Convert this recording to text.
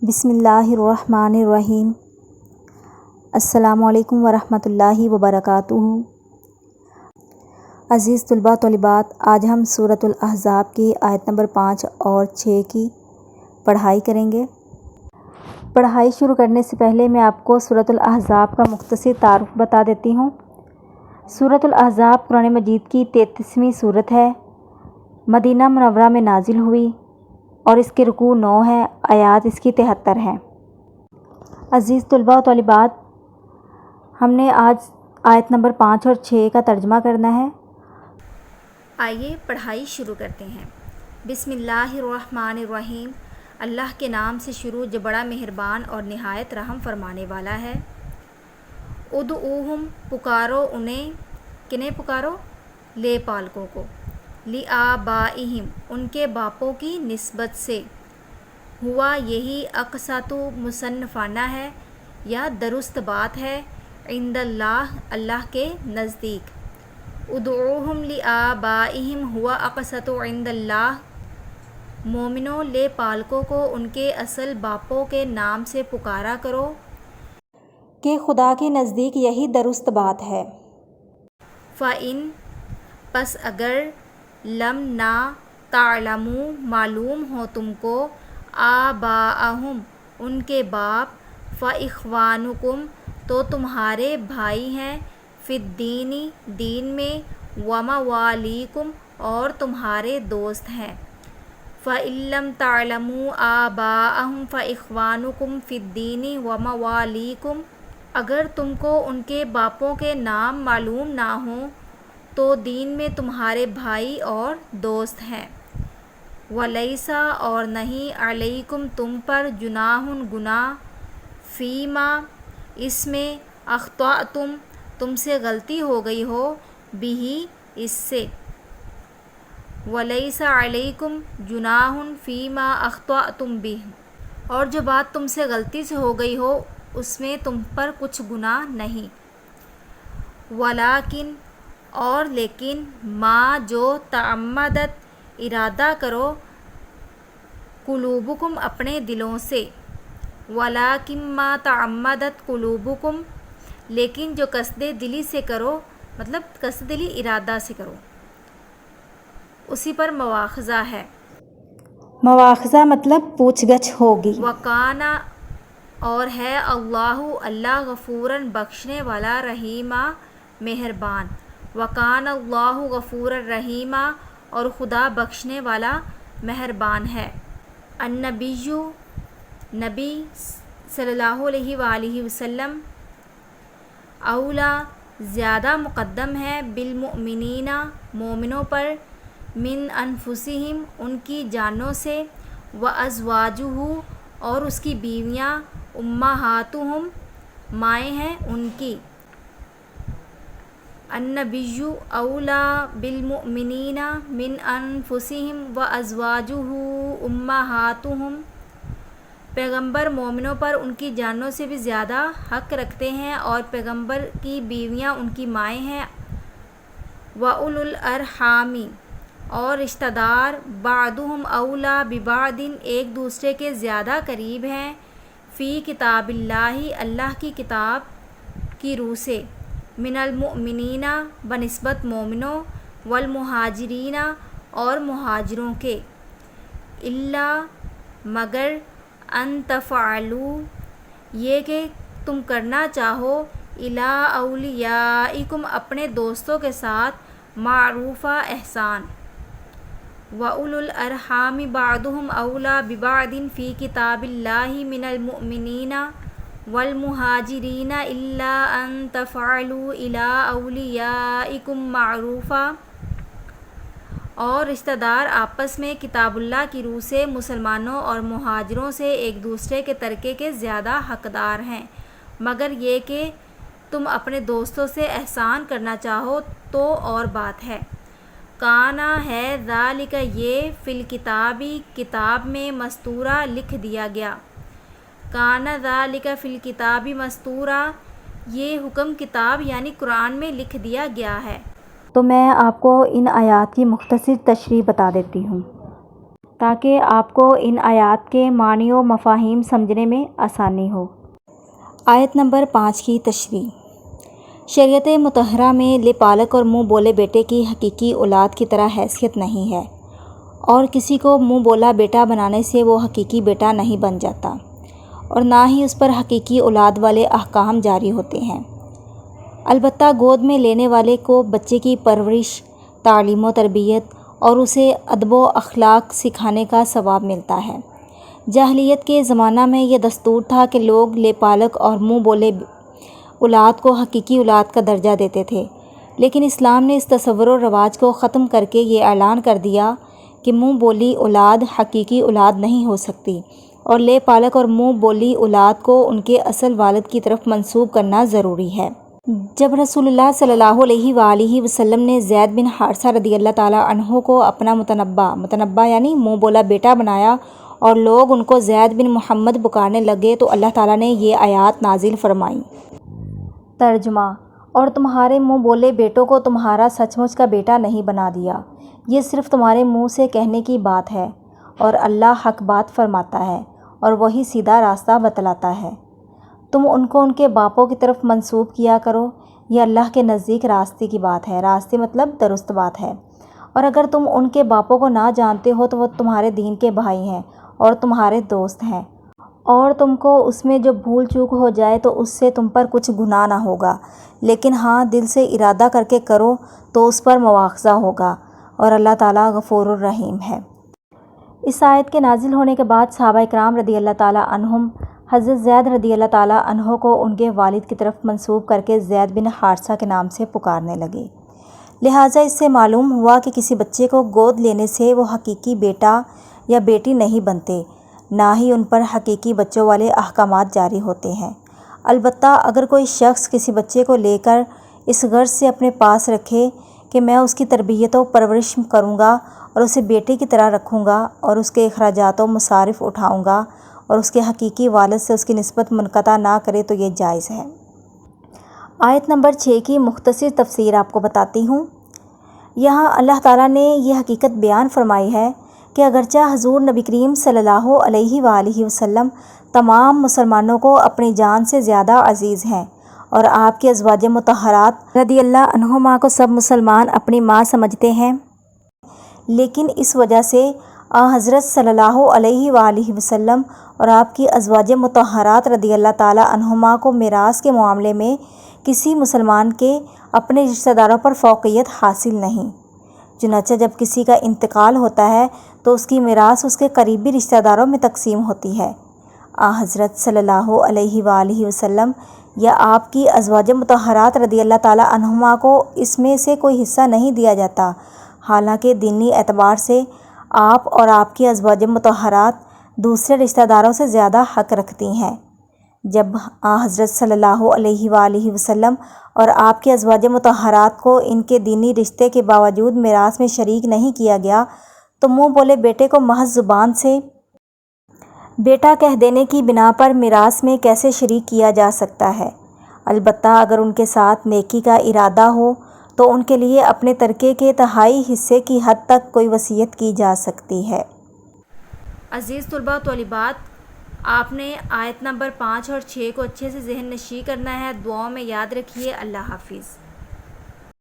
بسم اللہ الرحمن الرحیم۔ السلام علیکم ورحمۃ اللہ وبرکاتہ۔ عزیز طلباء طالبات، آج ہم سورۃ الاحزاب کی آیت نمبر 5 اور 6 کی پڑھائی کریں گے۔ پڑھائی شروع کرنے سے پہلے میں آپ کو سورۃ الاحزاب کا مختصر تعارف بتا دیتی ہوں۔ سورۃ الاحزاب قرآن مجید کی 33ویں سورت ہے۔ مدینہ منورہ میں نازل ہوئی اور اس کے رکوع 9 ہے، آیات اس کی 73 ہیں۔ عزیز طلباء و طالبات، ہم نے آج آیت نمبر 5 اور 6 کا ترجمہ کرنا ہے۔ آئیے پڑھائی شروع کرتے ہیں۔ بسم اللہ الرحمن الرحیم۔ اللہ کے نام سے شروع جو بڑا مہربان اور نہایت رحم فرمانے والا ہے۔ ادعوہم، پکارو انہیں، کنہیں پکارو؟ لے پالکوں کو، لآبائہم، ان کے باپوں کی نسبت سے، ہوا یہی اقسط، مصنفانہ ہے یا درست بات ہے، عند اللہ، اللہ کے نزدیک۔ ادعوہم لآبائہم ہوا اقسط عند اللہ، مومنوں لے پالکوں کو ان کے اصل باپوں کے نام سے پکارا کرو کہ خدا کے نزدیک یہی درست بات ہے۔ فَإِن، پس اگر، لم نہ، تعلموا، معلوم ہو تم کو، آباءہم، ان کے باپ، فإخوانکم، تو تمہارے بھائی ہیں، فی الدین، دین میں، وموالیکم، اور تمہارے دوست ہیں۔ فإن لم تعلموا آباءہم فإخوانکم فی الدین وموالیکم، اگر تم کو ان کے باپوں کے نام معلوم نہ ہوں تو دین میں تمہارے بھائی اور دوست ہیں۔ وَلَيْسَ، اور نہیں، علیکم تم پر، جناح گناہ، فیما، اس میں، اخطأتم، تم سے غلطی ہو گئی ہو، بہ، اس سے۔ وَلَيْسَ علیکم جناح فیما اخطأتم بہ، اور جو بات تم سے غلطی سے ہو گئی ہو اس میں تم پر کچھ گناہ نہیں۔ ولیکن، اور لیکن، ما، جو، تعمدت، ارادہ کرو، قلوبکم، اپنے دلوں سے۔ ولیکن ما تعمدت قلوبکم، لیکن جو قصد دلی سے کرو، مطلب قصد دلی ارادہ سے کرو، اسی پر مواخذہ ہے۔ مواخذہ مطلب پوچھ گچھ ہوگی۔ وکان، اور ہے، اللہ، اللہ، غفوراً، بخشنے والا، رحیما، مہربان۔ وکان اللہ غفوراً رحیما، اور خدا بخشنے والا مہربان ہے۔ النبی، نبی صلی اللہ علیہ وآلہ وسلم، اولا، زیادہ مقدم ہے، بالمؤمنین، مومنوں پر، من انفسہم، ان کی جانوں سے، وازواجہ، اور اس کی بیویاں، امہاتہم، مائیں ہیں ان کی۔ النبی اولی بالمؤمنین من انفسہم وازواجہ امہاتہم، پیغمبر مومنوں پر ان کی جانوں سے بھی زیادہ حق رکھتے ہیں اور پیغمبر کی بیویاں ان کی مائیں ہیں۔ وَأُولُو الْأَرْحَامِ، اور رشتہ دار، بعضهم اولیٰ ببعض، ایک دوسرے کے زیادہ قریب ہیں، فی کتاب اللہ، اللہ کی کتاب کی روح سے، من المؤمنین، بنسبت مومنوں، والمہاجرین، اور مہاجروں کے، الا، مگر، ان تفعلوا، یہ کہ تم کرنا چاہو، الی اولیائکم، اپنے دوستوں کے ساتھ، معروفہ، احسان۔ وَأُولُو الْأَرْحَامِ بَعْضُهُمْ أَوْلَىٰ بِبَعْضٍ فِي كِتَابِ اللَّهِ مِنَ الْمُؤْمِنِينَ وَالْمُهَاجِرِينَ إِلَّا أَن تَفْعَلُوا إِلَىٰ أَوْلِيَائِكُمْ مَعْرُوفًا، اور رشتہ دار آپس میں کتاب اللہ کی روح سے مسلمانوں اور مہاجروں سے ایک دوسرے کے ترکے کے زیادہ حقدار ہیں، مگر یہ کہ تم اپنے دوستوں سے احسان کرنا چاہو تو اور بات ہے۔ کانا، ہے، ذالک، یہ، فی الکتاب، کتاب میں، مستورا، لکھ دیا گیا۔ کانا ذالک فی الکتاب مستورا، یہ حکم کتاب یعنی قرآن میں لکھ دیا گیا ہے۔ تو میں آپ کو ان آیات کی مختصر تشریح بتا دیتی ہوں۔ تاکہ آپ کو ان آیات کے معنی و مفاہیم سمجھنے میں آسانی ہو۔ آیت نمبر 5 کی تشریح۔ شریعت مطہرہ میں لے پالک اور منہ بولے بیٹے کی حقیقی اولاد کی طرح حیثیت نہیں ہے، اور کسی کو منہ بولا بیٹا بنانے سے وہ حقیقی بیٹا نہیں بن جاتا، اور نہ ہی اس پر حقیقی اولاد والے احکام جاری ہوتے ہیں۔ البتہ گود میں لینے والے کو بچے کی پرورش، تعلیم و تربیت اور اسے ادب و اخلاق سکھانے کا ثواب ملتا ہے۔ جاہلیت کے زمانہ میں یہ دستور تھا کہ لوگ لے پالک اور منہ بولے اولاد کو حقیقی اولاد کا درجہ دیتے تھے، لیکن اسلام نے اس تصور و رواج کو ختم کر کے یہ اعلان کر دیا کہ منہ بولی اولاد حقیقی اولاد نہیں ہو سکتی، اور لے پالک اور منہ بولی اولاد کو ان کے اصل والد کی طرف منسوب کرنا ضروری ہے۔ جب رسول اللہ صلی اللہ علیہ وآلہ وسلم نے زید بن حارثہ رضی اللہ تعالیٰ عنہ کو اپنا متنبع یعنی منہ بولا بیٹا بنایا اور لوگ ان کو زید بن محمد پکارنے لگے تو اللہ تعالیٰ نے یہ آیات نازل فرمائیں۔ ترجمہ: اور تمہارے منہ بولے بیٹوں کو تمہارا سچ مچ کا بیٹا نہیں بنا دیا، یہ صرف تمہارے منہ سے کہنے کی بات ہے، اور اللہ حق بات فرماتا ہے اور وہی سیدھا راستہ بتلاتا ہے۔ تم ان کو ان کے باپوں کی طرف منسوب کیا کرو، یہ اللہ کے نزدیک راستے کی بات ہے، راستے مطلب درست بات ہے، اور اگر تم ان کے باپوں کو نہ جانتے ہو تو وہ تمہارے دین کے بھائی ہیں اور تمہارے دوست ہیں، اور تم کو اس میں جو بھول چوک ہو جائے تو اس سے تم پر کچھ گناہ نہ ہوگا، لیکن ہاں دل سے ارادہ کر کے کرو تو اس پر مواخذہ ہوگا، اور اللہ تعالیٰ غفور الرحیم ہے۔ اس آیت کے نازل ہونے کے بعد صحابہ اکرام رضی اللہ تعالیٰ عنہم حضرت زید رضی اللہ تعالیٰ عنہ کو ان کے والد کی طرف منسوب کر کے زید بن حارثہ کے نام سے پکارنے لگے۔ لہٰذا اس سے معلوم ہوا کہ کسی بچے کو گود لینے سے وہ حقیقی بیٹا یا بیٹی نہیں بنتے، نہ ہی ان پر حقیقی بچوں والے احکامات جاری ہوتے ہیں۔ البتہ اگر کوئی شخص کسی بچے کو لے کر اس غرض سے اپنے پاس رکھے کہ میں اس کی تربیت و پرورش کروں گا اور اسے بیٹے کی طرح رکھوں گا اور اس کے اخراجات و مصارف اٹھاؤں گا اور اس کے حقیقی والد سے اس کی نسبت منقطع نہ کرے تو یہ جائز ہے۔ آیت نمبر 6 کی مختصر تفسیر آپ کو بتاتی ہوں۔ یہاں اللہ تعالیٰ نے یہ حقیقت بیان فرمائی ہے کہ اگرچہ حضور نبی کریم صلی اللہ علیہ وآلہ وسلم تمام مسلمانوں کو اپنی جان سے زیادہ عزیز ہیں، اور آپ کی ازواج مطہرات رضی اللہ عنہما کو سب مسلمان اپنی ماں سمجھتے ہیں، لیکن اس وجہ سے حضرت صلی اللہ علیہ وآلہ وسلم اور آپ کی ازواج مطہرات رضی اللہ تعالیٰ عنہما کو میراث کے معاملے میں کسی مسلمان کے اپنے رشتہ داروں پر فوقیت حاصل نہیں۔ چنانچہ جب کسی کا انتقال ہوتا ہے تو اس کی میراث اس کے قریبی رشتہ داروں میں تقسیم ہوتی ہے۔ حضرت صلی اللہ علیہ وآلہ وسلم یا آپ کی ازواج مطہرات رضی اللہ تعالیٰ عنہما کو اس میں سے کوئی حصہ نہیں دیا جاتا، حالانکہ دینی اعتبار سے آپ اور آپ کی ازواج مطہرات دوسرے رشتہ داروں سے زیادہ حق رکھتی ہیں۔ جب حضرت صلی اللہ علیہ وآلہ وسلم اور آپ کے ازواج مطہرات کو ان کے دینی رشتے کے باوجود میراث میں شریک نہیں کیا گیا تو منہ بولے بیٹے کو محض زبان سے بیٹا کہہ دینے کی بنا پر میراث میں کیسے شریک کیا جا سکتا ہے؟ البتہ اگر ان کے ساتھ نیکی کا ارادہ ہو تو ان کے لیے اپنے ترکے کے تہائی حصے کی حد تک کوئی وصیت کی جا سکتی ہے۔ عزیز طلباء و طالبات، آپ نے آیت نمبر 5 اور 6 کو اچھے سے ذہن نشین کرنا ہے، دعاؤں میں یاد رکھیے۔ اللہ حافظ۔